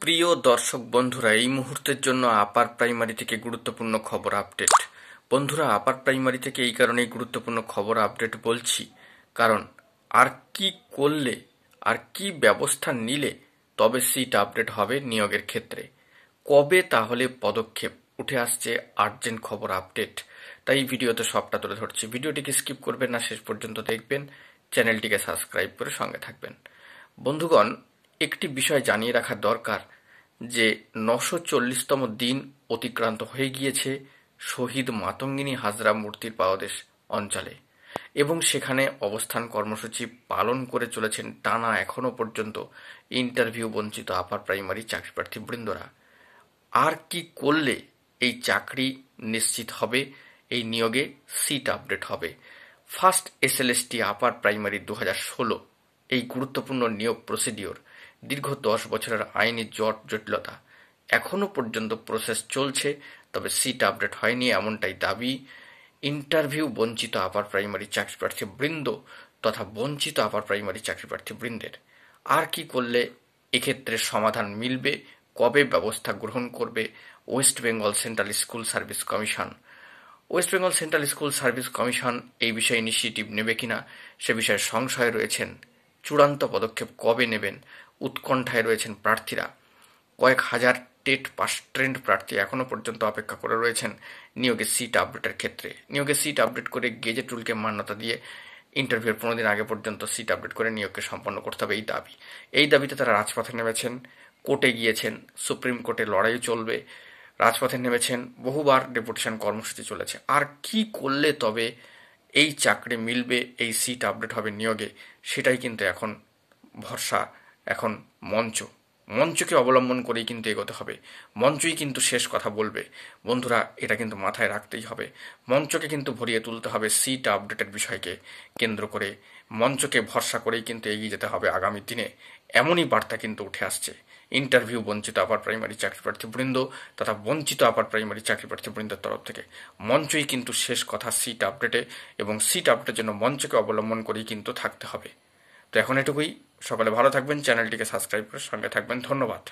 প্রিয় দর্শক বন্ধুরা, এই মুহূর্তের জন্য আপার প্রাইমারি থেকে গুরুত্বপূর্ণ খবর আপডেট। বন্ধুরা, আপার প্রাইমারি থেকে এই কারণেই গুরুত্বপূর্ণ খবর আপডেট বলছি, কারণ আর কি করলে, আর কি ব্যবস্থা নিলে তবে সিট আপডেট হবে নিয়োগের ক্ষেত্রে, কবে তাহলে পদক্ষেপ উঠে আসছে আর্জেন্ট খবর আপডেট। তাই ভিডিওতে সবটা তুলে ধরছি। ভিডিওটিকে স্কিপ করবেন না, শেষ পর্যন্ত দেখবেন, চ্যানেলটিকে সাবস্ক্রাইব করে সঙ্গে থাকবেন। বন্ধুগণ, একটি বিষয় জানিয়ে রাখা দরকার যে 940তম দিন অতিক্রান্ত হয়ে গিয়েছে শহীদ মাতঙ্গিনী হাজরা মূর্তির পাদদেশ অঞ্চলে, এবং সেখানে অবস্থান কর্মসূচি পালন করে চলেছেন টানা এখনো পর্যন্ত ইন্টারভিউ বঞ্চিত আপার প্রাইমারি চাকরিপ্রার্থী বৃন্দরা। আর কি করলে এই চাকরি নিশ্চিত হবে, এই নিয়োগে সিট আপডেট হবে? ফার্স্ট এসএলএসটি আপার প্রাইমারি 2016 এই গুরুত্বপূর্ণ নিয়োগ প্রসিডিওর দীর্ঘ 10 বছরের আইনি জটিলতা, এখনো পর্যন্ত প্রসেস চলছে, তবে সিট আপডেট হয়নি এমনটাই দাবি ইন্টারভিউ বঞ্চিত আপার প্রাইমারি চাকরিপ্রার্থী বৃন্দ তথা বঞ্চিত আপার প্রাইমারি চাকরিপ্রার্থী বৃন্দের। আর কি করলে এক্ষেত্রে সমাধান মিলবে, কবে ব্যবস্থা গ্রহণ করবে West Bengal central school service commission? West Bengal central school service commission এই বিষয়ে ইনিশিয়েটিভ নেবে কিনা সে বিষয়ে সংশয়ে রয়েছেন। চূড়ান্ত পদক্ষেপ কবে নেবেন উৎকণ্ঠায় রয়েছেন প্রার্থীরা। কয়েক হাজার টেট পাস ট্রেন্ড প্রার্থী এখনো পর্যন্ত অপেক্ষা করে রয়েছেন নিয়োগের সিট আপডেটের ক্ষেত্রে। নিয়োগের সিট আপডেট করে গেজেট রুলকে মান্যতা দিয়ে ইন্টারভিউর 15 দিন আগে পর্যন্ত সিট আপডেট করে নিয়োগকে সম্পন্ন করতে হবে, এই দাবিতে তারা রাজপথে নেমেছেন, কোর্টে গিয়েছেন, সুপ্রিম কোর্টে লড়াই চলবে, রাজপথে নেমেছেন, বহুবার ডেপুটেশন কর্মসূচি চলেছে। আর কি করলে তবে এই চাকরি মিলবে, এই সিট আপডেট হবে নিয়োগে, সেটাই কিন্তু এখন ভরসা। এখন মঞ্চকে অবলম্বন করেই কিন্তু এগোতে হবে। মঞ্চই কিন্তু শেষ কথা বলবে। বন্ধুরা, এটা কিন্তু মাথায় রাখতেই হবে। মঞ্চকে কিন্তু ভরিয়ে তুলতে হবে সিট আপডেটের বিষয়কে কেন্দ্র করে। মঞ্চকে ভরসা করেই কিন্তু এগিয়ে যেতে হবে আগামী দিনে, এমনই বার্তা কিন্তু উঠে আসছে ইন্টারভিউ বঞ্চিত আপার প্রাইমারি চাকরিপ্রার্থী বৃন্দ তথা বঞ্চিত আপার প্রাইমারি চাকরিপ্রার্থী বৃন্দের তরফ থেকে। মঞ্চই কিন্তু শেষ কথা সিট আপডেটে, এবং সিট আপডেটের জন্য মঞ্চকে অবলম্বন করেই কিন্তু থাকতে হবে। তো এখন এটুকুই। সকলে ভালো থাকবেন, চ্যানেলটিকে সাবস্ক্রাইব করে সঙ্গে থাকবেন। ধন্যবাদ।